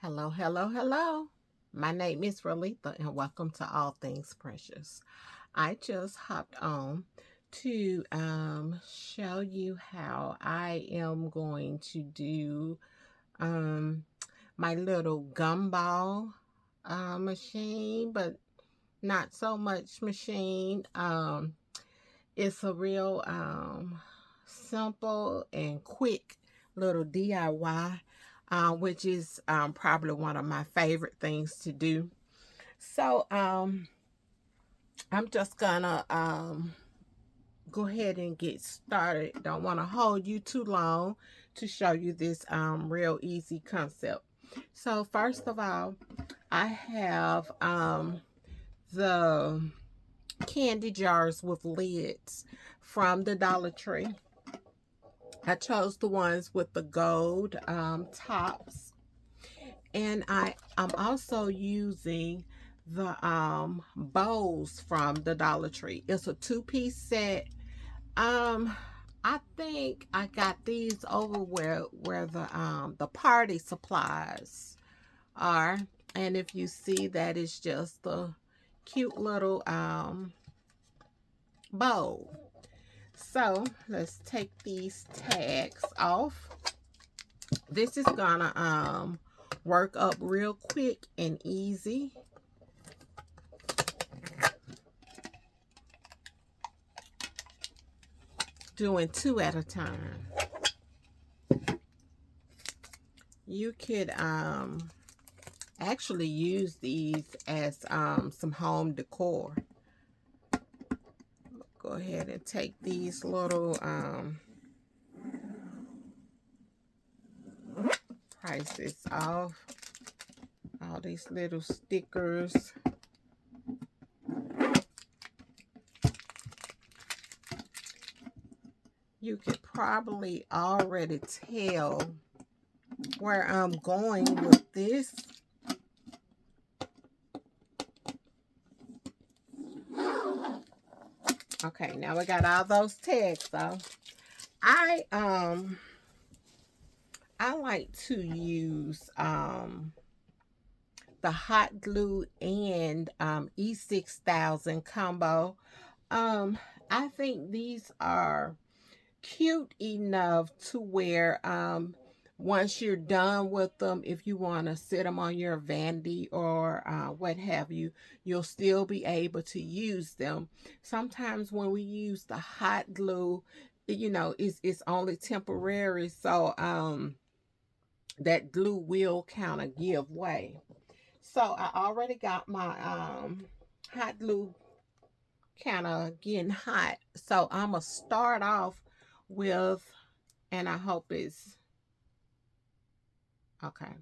Hello, hello, hello. My name is Rolitha, and welcome to All Things Precious. I just hopped on to show you how I am going to do um, my little gumball machine, but not so much machine. It's a real simple and quick little DIY, which is probably one of my favorite things to do. So I'm just gonna go ahead and get started. Don't want to hold you too long to show you this real easy concept. So first of all, I have the candy jars with lids from the Dollar Tree. I chose the ones with the gold tops, and I'm also using the bowls from the Dollar Tree. It's a two-piece set. Um, I think I got these over where the party supplies are, and if you see that, it's just a cute little bowl. So let's take these tags off. This is gonna work up real quick and easy. Doing two at a time. You could actually use these as some home decor. Go ahead and take these little prices off. All these little stickers. You could probably already tell where I'm going with this. Okay, now we got all those tags off. I like to use the hot glue and E6000 combo. I think these are cute enough to where once you're done with them, if you want to sit them on your vanity or what have you, you'll still be able to use them. Sometimes when we use the hot glue, it's only temporary, so that glue will kind of give way. So I already got my hot glue kind of getting hot. So I'm going to start off with, and I hope it's okay.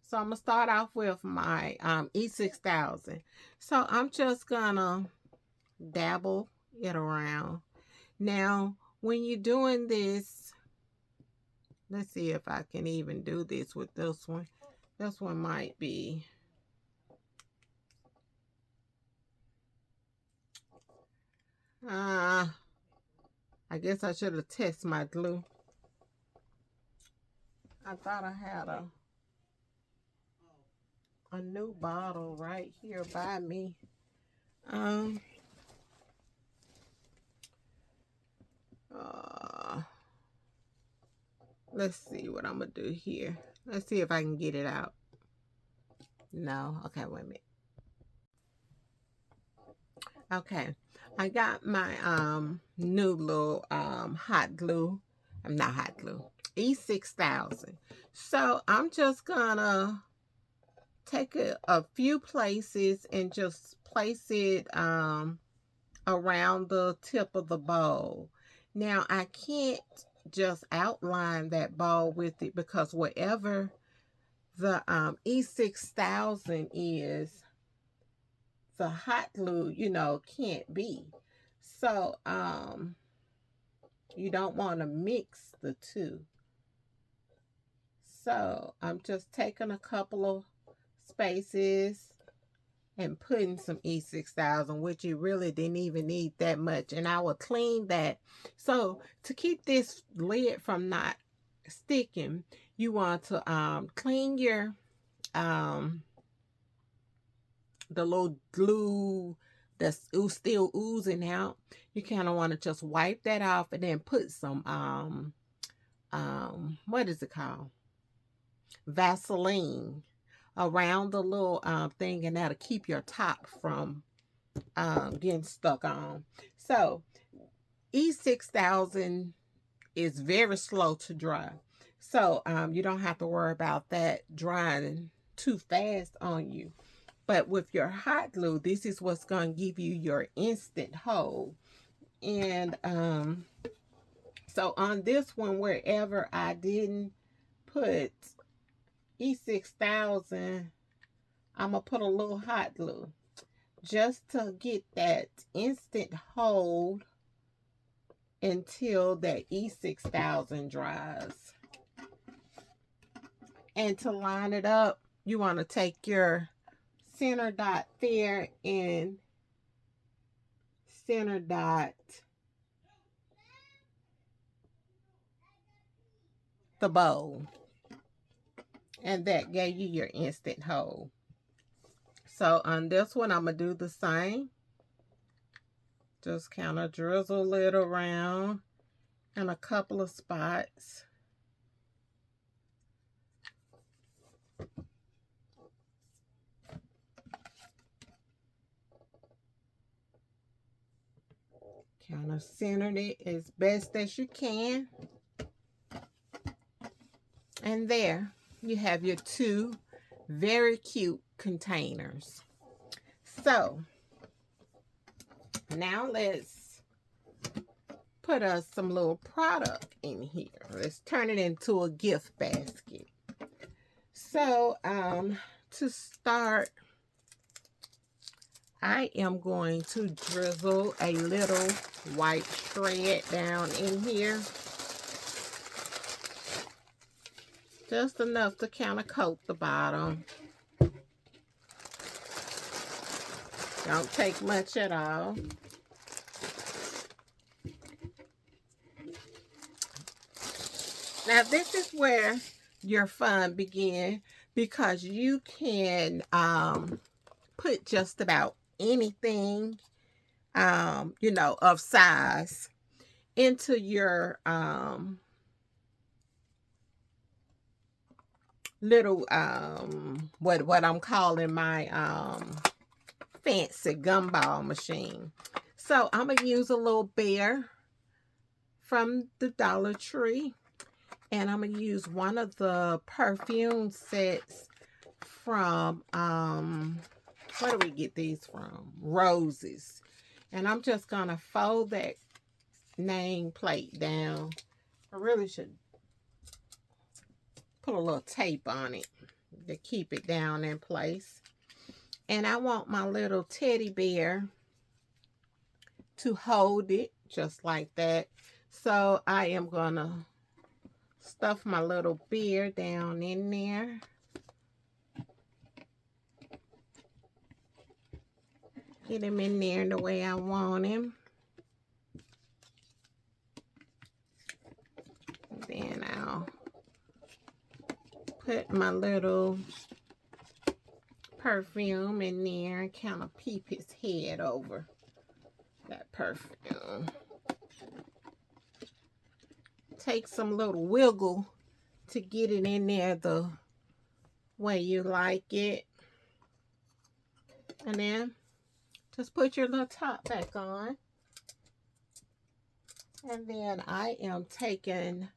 So I'm going to start off with my E6000. So I'm just going to dabble it around. Now, when you're doing this, let's see if I can even do this with this one. This one might be. I guess I should have tested my glue. I thought I had a new bottle right here by me. Um, uh, let's see what I'm gonna do here. Let's see if I can get it out. No, okay, wait a minute. Okay, I got my new little hot glue. I'm not hot glue. E6000. So I'm just gonna take a few places and just place it around the tip of the bowl. Now I can't just outline that bowl with it because whatever the E6000 is, the hot glue, can't be. So you don't want to mix the two. So I'm just taking a couple of spaces and putting some E6000, which you really didn't even need that much. And I will clean that. So to keep this lid from not sticking, you want to clean your um the little glue that's still oozing out, you kind of want to just wipe that off and then put some what is it called, Vaseline around the little thing, and that'll keep your top from getting stuck on. So E6000 is very slow to dry, so you don't have to worry about that drying too fast on you. But with your hot glue, this is what's going to give you your instant hold. And so on this one, wherever I didn't put E6000, I'm going to put a little hot glue just to get that instant hold until that E6000 dries. And to line it up, you want to take your center dot there and center dot the bowl, and that gave you your instant hold. So on this one, I'm gonna do the same. Just kind of drizzle it around in a couple of spots. Kind of center it as best as you can. And there you have your two very cute containers. So now let's put us some little product in here. Let's turn it into a gift basket. So to start, I am going to drizzle a little white shred down in here. Just enough to kind of coat the bottom. Don't take much at all. Now this is where your fun begins, because you can put just about anything you know, of size into your little what I'm calling my fancy gumball machine. So I'm gonna use a little bear from the Dollar Tree, and I'm gonna use one of the perfume sets from where do we get these from? Roses. And I'm just gonna fold that name plate down. I really should put a little tape on it to keep it down in place. And I want my little teddy bear to hold it just like that. So I am gonna stuff my little bear down in there. Get him in there the way I want him. Then I'll put my little perfume in there and kind of peep his head over that perfume. Take some little wiggle to get it in there the way you like it. And then just put your little top back on. And then I am taking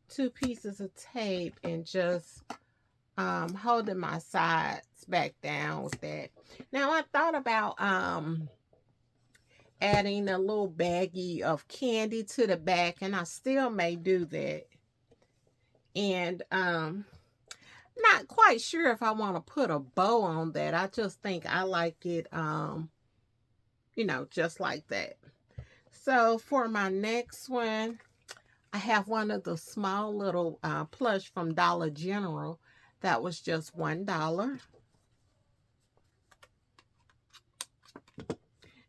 2 pieces of tape and just holding my sides back down with that. Now I thought about adding a little baggie of candy to the back, and I still may do that. And not quite sure if I want to put a bow on that. I just think I like it you know, just like that. So for my next one, I have one of the small little plush from Dollar General that was just $1.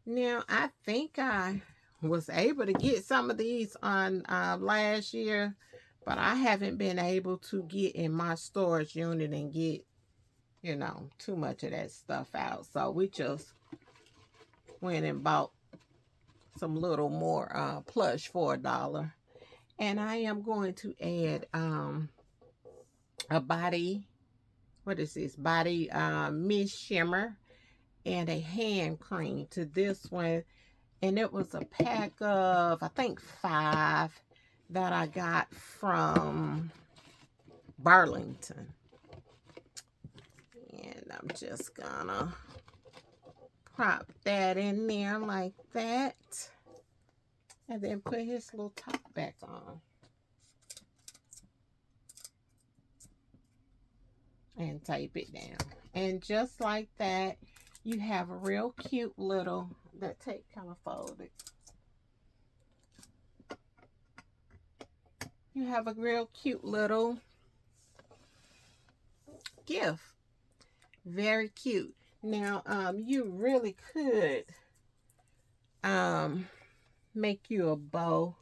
Now, I think I was able to get some of these on last year, but I haven't been able to get in my storage unit and get you know, too much of that stuff out. So we just went and bought some little more plush for $1. And I am going to add a body, what is this? Body mist shimmer and a hand cream to this one. And it was a pack of, I think, 5 that I got from Burlington. And I'm just gonna prop that in there like that. And then put his little top back on. And tape it down. And just like that, you have a real cute little, that tape kind of folded. You have a real cute little gift. Very cute. Now, you really could make you a bow.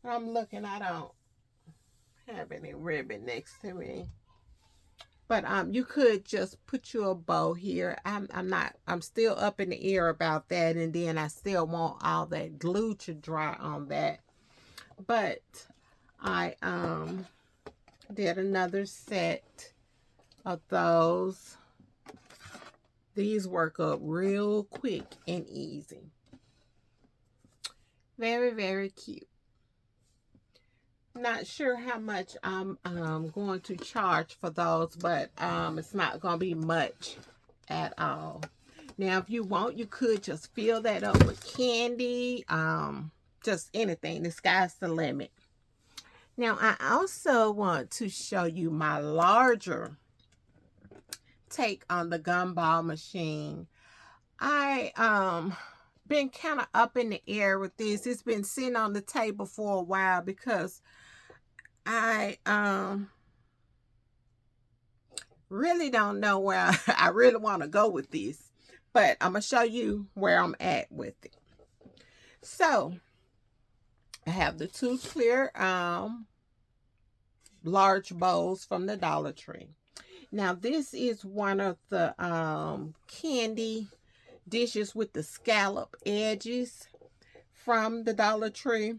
I'm looking, I don't have any ribbon next to me. But you could just put you a bow here. I'm still up in the air about that, and then I still want all that glue to dry on that. But I did another set of those. These work up real quick and easy. Very, very cute. Not sure how much I'm going to charge for those, but it's not going to be much at all. Now, if you want, you could just fill that up with candy, just anything. The sky's the limit. Now, I also want to show you my larger take on the gumball machine. I been kind of up in the air with this. It's been sitting on the table for a while because I really don't know where I really want to go with this, but I'm gonna show you where I'm at with it. So I have the 2 clear large bowls from the Dollar Tree. Now this is one of the candy dishes with the scallop edges from the Dollar Tree.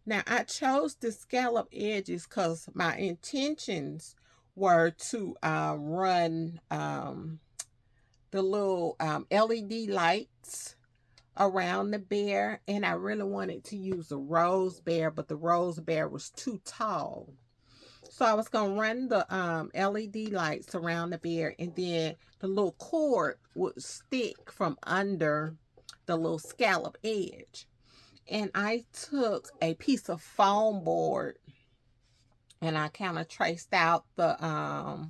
Now, I chose the scallop edges because my intentions were to run the little LED lights around the bear. And I really wanted to use a rose bear, but the rose bear was too tall. So I was going to run the LED lights around the bear, and then the little cord would stick from under the little scallop edge. And I took a piece of foam board and I kind of traced out the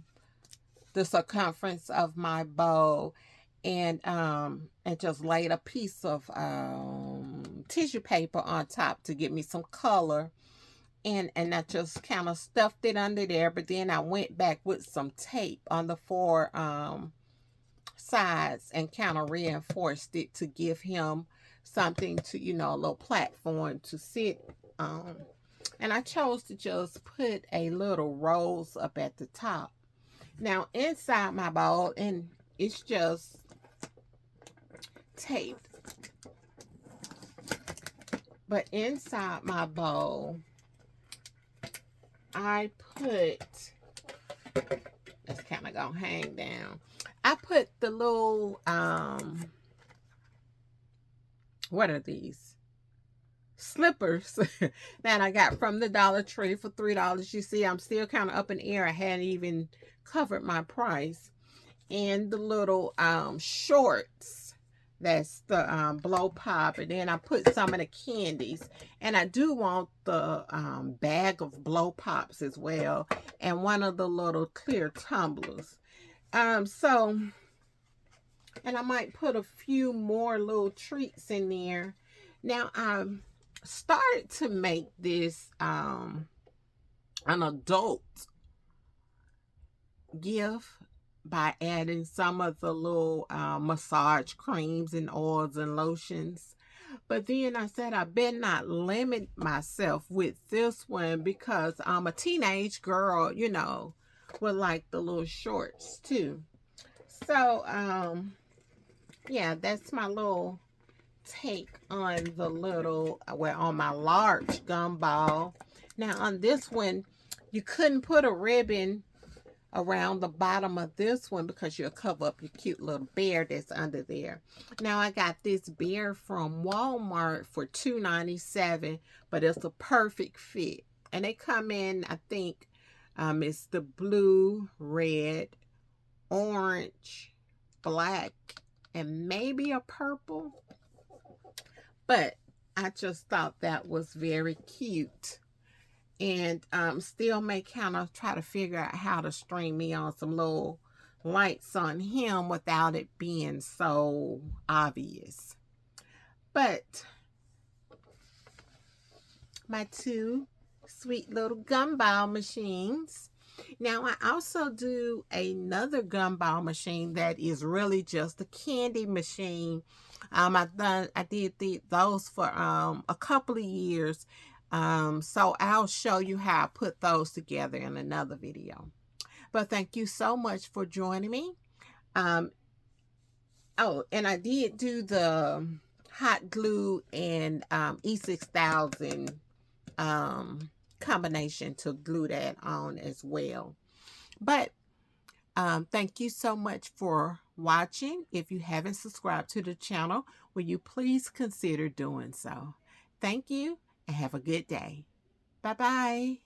circumference of my bow, and just laid a piece of tissue paper on top to give me some color. And I just kind of stuffed it under there, but then I went back with some tape on the 4 sides and kind of reinforced it to give him something to, you know, a little platform to sit on. And I chose to just put a little rose up at the top. Now inside my bowl, and it's just taped, but inside my bowl I put, it's kind of gonna hang down, I put the little what are these? Slippers that I got from the Dollar Tree for $3. You see, I'm still kind of up in the air. I hadn't even covered my price. And the little shorts, that's the blow pop. And then I put some of the candies. And I do want the bag of blow pops as well. And one of the little clear tumblers. And I might put a few more little treats in there. Now, I started to make this an adult gift by adding some of the little massage creams and oils and lotions. But then I said I better not limit myself with this one because I'm a teenage girl, you know, with like the little shorts too. So, yeah, that's my little take on the little, well, on my large gumball. Now on this one, you couldn't put a ribbon around the bottom of this one because you'll cover up your cute little bear that's under there. Now I got this bear from Walmart for $2.97, but it's a perfect fit. And they come in, I think, it's the blue, red, orange, black, and maybe a purple. But I just thought that was very cute. And still may kind of try to figure out how to string me on some little lights on him without it being so obvious. But my two sweet little gumball machines. Now I also do another gumball machine that is really just a candy machine. I did those for a couple of years. So I'll show you how I put those together in another video. But thank you so much for joining me. Oh, and I did do the hot glue and E6000 combination to glue that on as well. But thank you so much for watching. If you haven't subscribed to the channel, will you please consider doing so? Thank you and have a good day. Bye-bye.